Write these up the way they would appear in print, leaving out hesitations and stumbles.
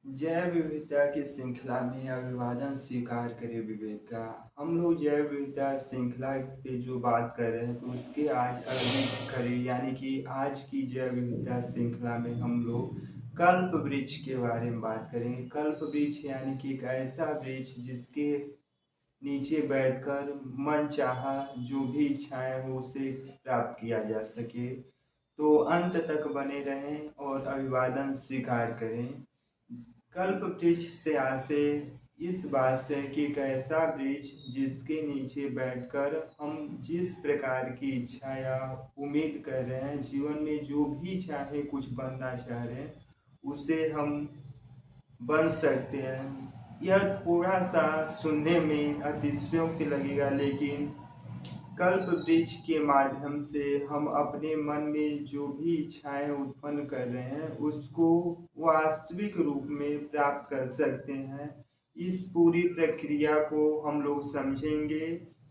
जैव विविधता की श्रृंखला में अभिवादन स्वीकार करें विवेक का। हम लोग जैव विविधता श्रृंखला पे जो बात कर रहे हैं तो उसके आज अगली कड़ी यानी कि आज की जैव विविधता श्रृंखला में हम लोग कल्प वृक्ष के बारे में बात करेंगे। कल्प वृक्ष यानी कि एक ऐसा वृक्ष जिसके नीचे बैठकर मन चाहा जो भी इच्छाएं हो उसे प्राप्त किया जा सके। तो अंत तक बने रहें और अभिवादन स्वीकार करें। कल्प वृक्ष से आशय इस बात से कि एक ऐसा वृक्ष जिसके नीचे बैठकर हम जिस प्रकार की इच्छा या उम्मीद कर रहे हैं, जीवन में जो भी चाहे कुछ बनना चाह रहे हैं उसे हम बन सकते हैं। यह थोड़ा सा सुनने में अतिशयोक्ति लगेगा, लेकिन कल्प वृक्ष के माध्यम से हम अपने मन में जो भी इच्छाएं उत्पन्न कर रहे हैं उसको वास्तविक रूप में प्राप्त कर सकते हैं। इस पूरी प्रक्रिया को हम लोग समझेंगे।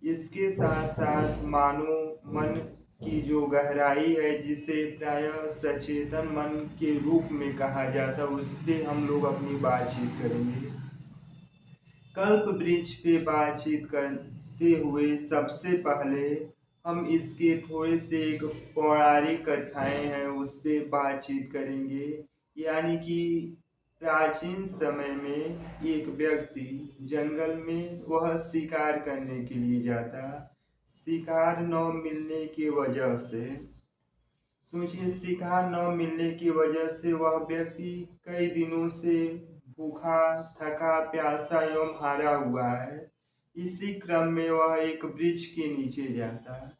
इसके साथ साथ मानो मन की जो गहराई है जिसे प्रायः सचेतन मन के रूप में कहा जाता है उस पर हम लोग अपनी बातचीत करेंगे। कल्प वृक्ष पे बातचीत करते हुए सबसे पहले हम इसके थोड़े से एक पौराणिक कथाएं हैं उस पर बातचीत करेंगे। यानी कि प्राचीन समय में एक व्यक्ति जंगल में वह शिकार करने के लिए जाता। शिकार न मिलने की वजह से सोचिए, शिकार न मिलने की वजह से वह व्यक्ति कई दिनों से भूखा थका प्यासा एवं हारा हुआ है। इसी क्रम में वह एक वृक्ष के नीचे जाता है।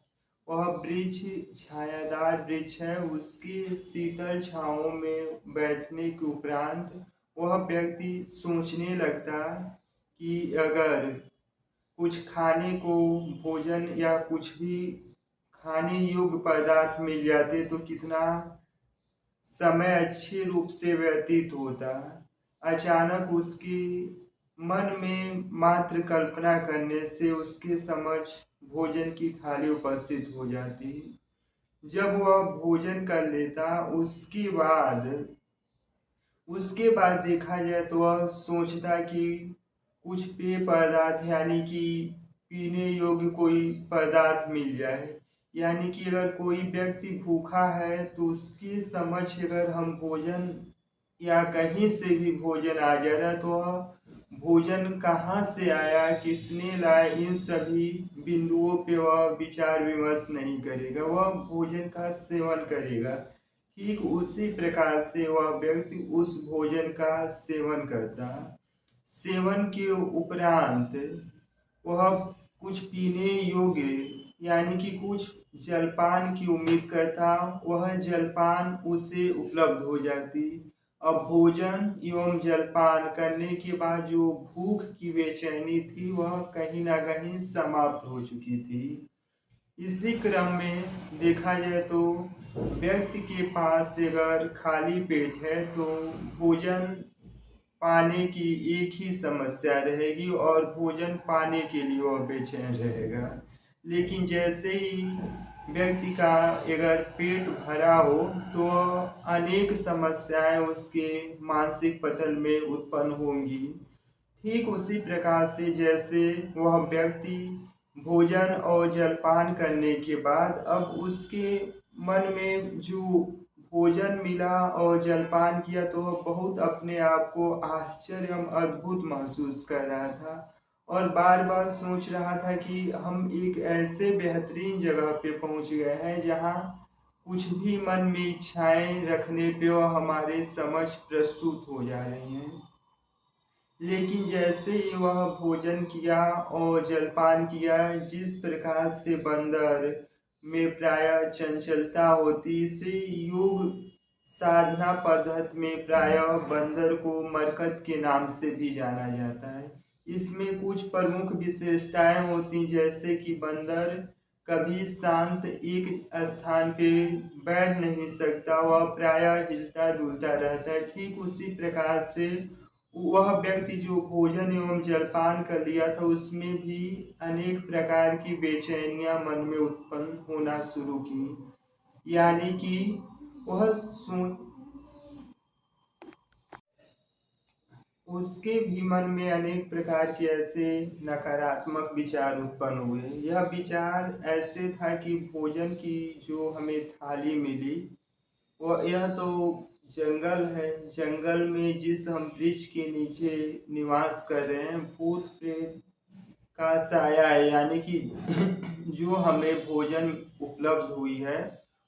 वह वृक्ष छायादार वृक्ष है। उसकी शीतल छांवों में बैठने के उपरांत वह व्यक्ति सोचने लगता कि अगर कुछ खाने को भोजन या कुछ भी खाने योग्य पदार्थ मिल जाते तो कितना समय अच्छे रूप से व्यतीत होता। अचानक उसकी मन में मात्र कल्पना करने से उसके समक्ष भोजन की थाली उपस्थित हो जाती। जब वह भोजन कर लेता उसके बाद देखा जाए तो वह सोचता कि कुछ पेय पदार्थ यानी कि पीने योग्य कोई पदार्थ मिल जाए। यानी कि अगर कोई व्यक्ति भूखा है तो उसके समक्ष अगर हम भोजन या कहीं से भी भोजन आ जा रहा है तो वह भोजन कहाँ से आया, किसने लाया, इन सभी बिंदुओं पे वह विचार विमर्श नहीं करेगा, वह भोजन का सेवन करेगा। ठीक उसी प्रकार से वह व्यक्ति उस भोजन का सेवन करता। सेवन के उपरांत वह कुछ पीने योग्य यानी कि कुछ जलपान की उम्मीद करता। वह जलपान उसे उपलब्ध हो जाती। अब भोजन एवं जलपान करने के बाद जो भूख की बेचैनी थी वह कहीं ना कहीं समाप्त हो चुकी थी। इसी क्रम में देखा जाए तो व्यक्ति के पास अगर खाली पेट है तो भोजन पाने की एक ही समस्या रहेगी और भोजन पाने के लिए वह बेचैन रहेगा। लेकिन जैसे ही व्यक्ति का अगर पेट भरा हो तो अनेक समस्याएं उसके मानसिक पटल में उत्पन्न होंगी। ठीक उसी प्रकार से जैसे वह व्यक्ति भोजन और जलपान करने के बाद अब उसके मन में जो भोजन मिला और जलपान किया तो वह बहुत अपने आप को आश्चर्य एवं अद्भुत महसूस कर रहा था और बार बार सोच रहा था कि हम एक ऐसे बेहतरीन जगह पे पहुंच गए हैं जहां कुछ भी मन में इच्छाएं रखने पे वह हमारे समक्ष प्रस्तुत हो जा रही हैं। लेकिन जैसे ही वह भोजन किया और जलपान किया, जिस प्रकार से बंदर में प्रायः चंचलता होती, इसे योग साधना पद्धति में प्रायः बंदर को मरकत के नाम से भी जाना जाता है। इसमें कुछ प्रमुख विशेषताएं होती जैसे कि बंदर कभी शांत एक स्थान पे बैठ नहीं सकता, वह प्रायः हिलता डुलता रहता है। ठीक उसी प्रकार से वह व्यक्ति जो भोजन एवं जलपान कर लिया था उसमें भी अनेक प्रकार की बेचैनियां मन में उत्पन्न होना शुरू की। यानी कि वह उसके भी मन में अनेक प्रकार के ऐसे नकारात्मक विचार उत्पन्न हुए। यह विचार ऐसे था कि भोजन की जो हमें थाली मिली, वह यह तो जंगल है, जंगल में जिस हम वृक्ष के नीचे निवास कर रहे हैं, भूत प्रेत का साया है, यानी कि जो हमें भोजन उपलब्ध हुई है,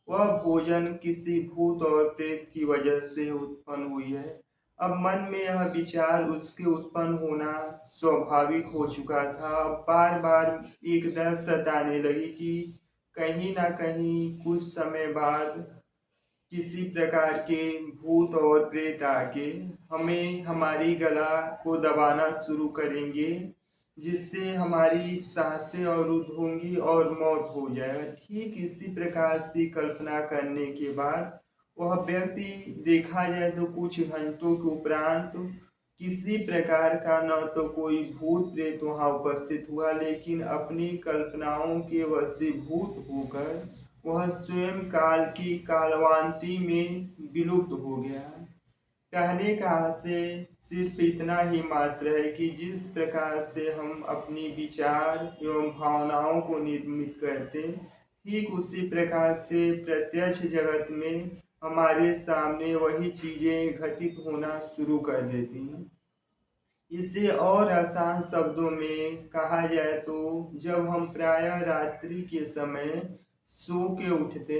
वह भोजन किसी भूत और प्रेत की वजह से उत्पन्न हुई है। अब मन में यह विचार उसके उत्पन्न होना स्वाभाविक हो चुका था। अब बार बार एक डर सताने लगी कि कहीं ना कहीं कुछ समय बाद किसी प्रकार के भूत और प्रेत आके हमें हमारी गला को दबाना शुरू करेंगे, जिससे हमारी सांसें अवरुद्ध होंगी और मौत हो जाएगा। ठीक इसी प्रकार से कल्पना करने के बाद वह व्यक्ति देखा जाए तो कुछ घंटों के उपरांत किसी प्रकार का न तो कोई भूत प्रेत वहाँ उपस्थित हुआ, लेकिन अपनी कल्पनाओं के वशीभूत होकर वह स्वयं काल की कालवांति में विलुप्त हो गया। कहने का आशय सिर्फ इतना ही मात्र है कि जिस प्रकार से हम अपनी विचार एवं भावनाओं को निर्मित करते, ठीक उसी प्रकार से प्रत्यक्ष जगत में हमारे सामने वही चीजें घटित होना शुरू कर देती हैं। इसे और आसान शब्दों में कहा जाए तो जब हम प्रायः रात्रि के समय सो के उठते,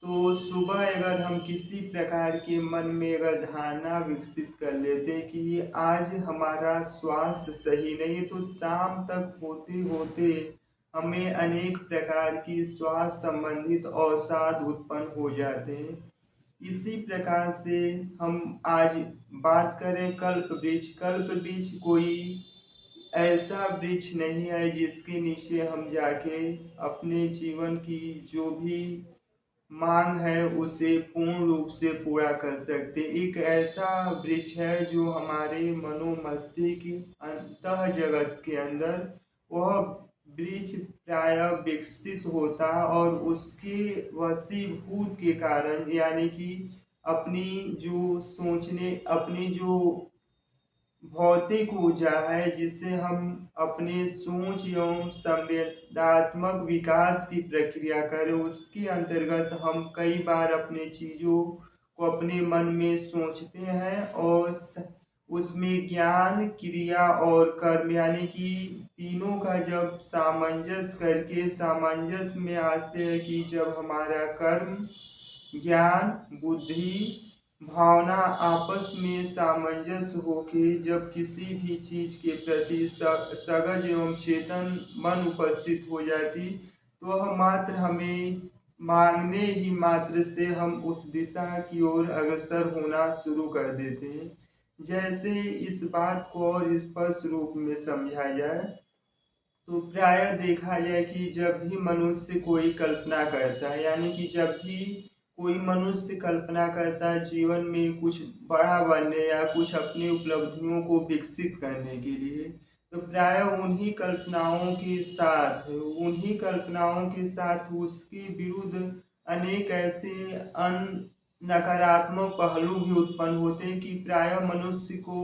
तो सुबह अगर हम किसी प्रकार के मन में अगर धारणा विकसित कर लेते कि आज हमारा स्वास्थ्य सही नहीं है, तो शाम तक होते होते हमें अनेक प्रकार की स्वास्थ्य संबंधित अवसाद उत्पन्न हो जाते हैं। इसी प्रकार से हम आज बात करें कल्प वृक्ष। कल्प वृक्ष कोई ऐसा वृक्ष नहीं है जिसके नीचे हम जाके अपने जीवन की जो भी मांग है उसे पूर्ण रूप से पूरा कर सकते। एक ऐसा वृक्ष है जो हमारे मनोमस्तिष्क अंतः जगत के अंदर वह वृक्ष प्राय विकसित होता, और उसके वशीभूत के कारण, यानी कि अपनी जो सोचने, अपनी जो भौतिक ऊर्जा है जिसे हम अपने सोच एवं संवेदनात्मक विकास की प्रक्रिया करें, उसके अंतर्गत हम कई बार अपने चीज़ों को अपने मन में सोचते हैं और उसमें ज्ञान, क्रिया और कर्म, यानी कि तीनों का जब सामंजस्य करके, सामंजस्य में आशय है कि जब हमारा कर्म, ज्ञान, बुद्धि, भावना आपस में सामंजस्य होके जब किसी भी चीज के प्रति सगज एवं चेतन मन उपस्थित हो जाती, तो वह मात्र हमें मांगने ही मात्र से हम उस दिशा की ओर अग्रसर होना शुरू कर देते हैं। जैसे इस बात को और स्पष्ट रूप में समझा जाए तो प्रायः देखा जाए कि जब भी मनुष्य कोई कल्पना करता है, यानी कि जब भी कोई मनुष्य कल्पना करता है जीवन में कुछ बड़ा बनने या कुछ अपनी उपलब्धियों को विकसित करने के लिए, तो प्रायः उन्हीं कल्पनाओं के साथ उसके विरुद्ध अनेक ऐसे नकारात्मक पहलू भी उत्पन्न होते हैं कि प्रायः मनुष्य को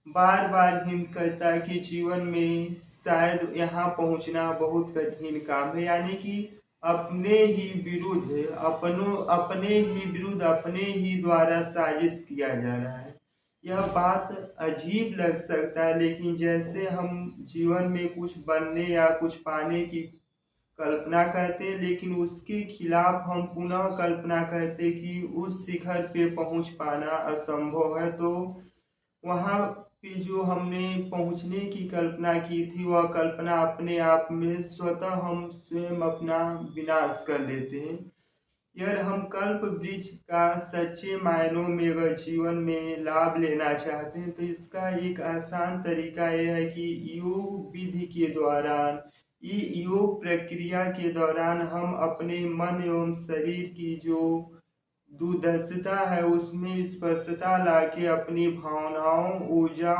बार बार हिंट करता है कि जीवन में शायद यहाँ पहुँचना बहुत कठिन काम है, यानी कि अपने ही विरुद्ध अपने ही द्वारा साजिश किया जा रहा है। यह बात अजीब लग सकता है, लेकिन जैसे हम जीवन में कुछ बनने या कुछ पाने की कल्पना करते हैं, लेकिन उसके खिलाफ हम पुनः कल्पना करते कि उस शिखर पे पहुंच पाना असंभव है, तो वहाँ पे जो हमने पहुँचने की कल्पना की थी, वह कल्पना अपने आप में स्वतः हम स्वयं अपना विनाश कर लेते हैं। यार, हम कल्प वृक्ष का सच्चे मायनों में अगर जीवन में लाभ लेना चाहते हैं, तो इसका एक आसान तरीका यह है कि योग विधि के दौरान, योग प्रक्रिया के दौरान हम अपने मन एवं शरीर की जो दुर्दशा है उसमें स्पष्टता लाके अपनी भावना, ऊर्जा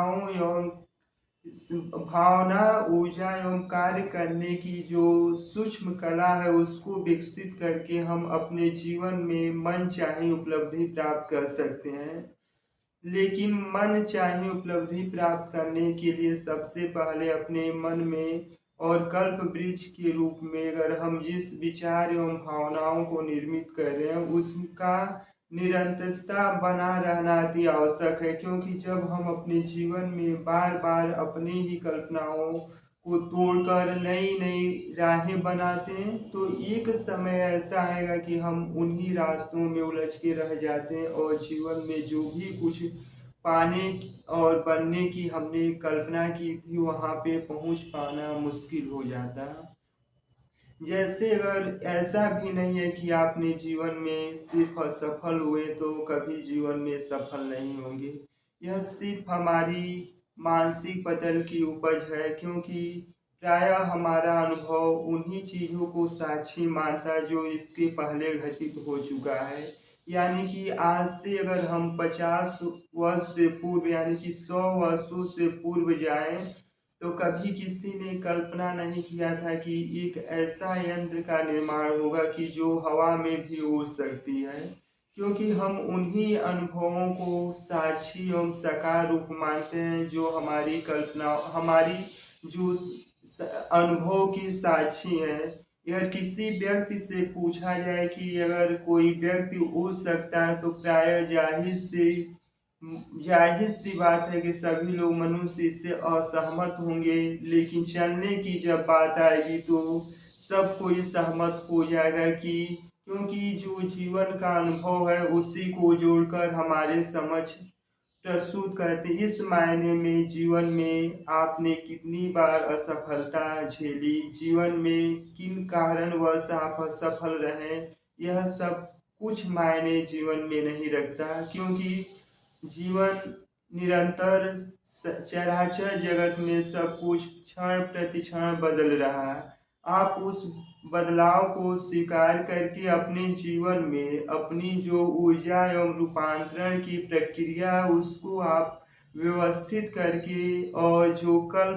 एवं कार्य करने की जो सूक्ष्म कला है उसको विकसित करके हम अपने जीवन में मन चाहे उपलब्धि प्राप्त कर सकते हैं। लेकिन मन चाहे उपलब्धि प्राप्त करने के लिए सबसे पहले अपने मन में और कल्प वृक्ष के रूप में अगर हम जिस विचार एवं भावनाओं को निर्मित कर रहे हैं उसका निरंतरता बना रहना अति आवश्यक है, क्योंकि जब हम अपने जीवन में बार बार अपनी ही कल्पनाओं को तोड़कर नई नई राहें बनाते हैं तो एक समय ऐसा आएगा कि हम उन्हीं रास्तों में उलझ के रह जाते हैं और जीवन में जो भी कुछ पाने और बनने की हमने कल्पना की थी वहाँ पे पहुँच पाना मुश्किल हो जाता है। जैसे अगर ऐसा भी नहीं है कि आपने जीवन में सिर्फ असफल हुए तो कभी जीवन में सफल नहीं होंगे। यह सिर्फ हमारी मानसिक पतन की उपज है, क्योंकि प्रायः हमारा अनुभव उन्हीं चीज़ों को साक्षी मानता जो इसके पहले घटित हो चुका है। यानी कि आज से अगर हम 50 वर्ष से पूर्व यानी कि 100 वर्षों से पूर्व जाएं तो कभी किसी ने कल्पना नहीं किया था कि एक ऐसा यंत्र का निर्माण होगा कि जो हवा में भी उड़ सकती है, क्योंकि हम उन्हीं अनुभवों को साक्षी एवं साकार रूप मानते हैं जो हमारी कल्पना हमारी जो अनुभव की साक्षी है। अगर किसी व्यक्ति से पूछा जाए कि अगर कोई व्यक्ति उड़ सकता है तो प्राय जाहिर सी बात है कि सभी लोग मनुष्य इससे असहमत होंगे, लेकिन चलने की जब बात आएगी तो सब कोई सहमत हो जाएगा कि क्योंकि जो जीवन का अनुभव है उसी को जोड़कर हमारे समझ प्रस्तुत करते। इस मायने में जीवन में आपने कितनी बार असफलता झेली, जीवन में किन कारणवश आप असफल रहे, यह सब कुछ मायने जीवन में नहीं रखता, क्योंकि जीवन निरंतर चराचर जगत में सब कुछ क्षण प्रति क्षण बदल रहा है। आप उस बदलाव को स्वीकार करके अपने जीवन में अपनी जो ऊर्जा एवं रूपांतरण की प्रक्रिया है उसको आप व्यवस्थित करके और जो कल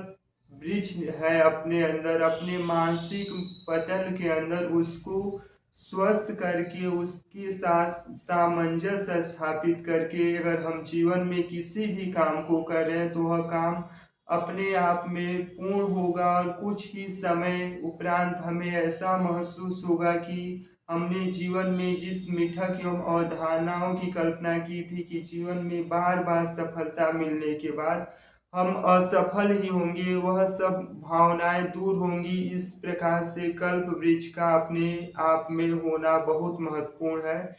वृक्ष है अपने अंदर अपने मानसिक पतन के अंदर उसको स्वस्थ करके उसके साथ सामंजस्य स्थापित करके अगर हम जीवन में किसी भी काम को कर रहे हैं तो वह काम अपने आप में पूर्ण होगा और कुछ ही समय उपरांत हमें ऐसा महसूस होगा कि हमने जीवन में जिस मिथक एवं अवधारणाओं की कल्पना की थी कि जीवन में बार बार सफलता मिलने के बाद हम असफल ही होंगे, वह सब भावनाएं दूर होंगी। इस प्रकार से कल्प वृक्ष का अपने आप में होना बहुत महत्वपूर्ण है।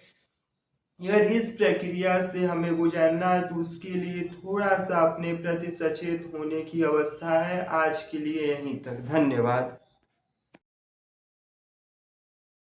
अगर इस प्रक्रिया से हमें गुजरना है तो उसके लिए थोड़ा सा अपने प्रति सचेत होने की अवस्था है। आज के लिए यहीं तक, धन्यवाद।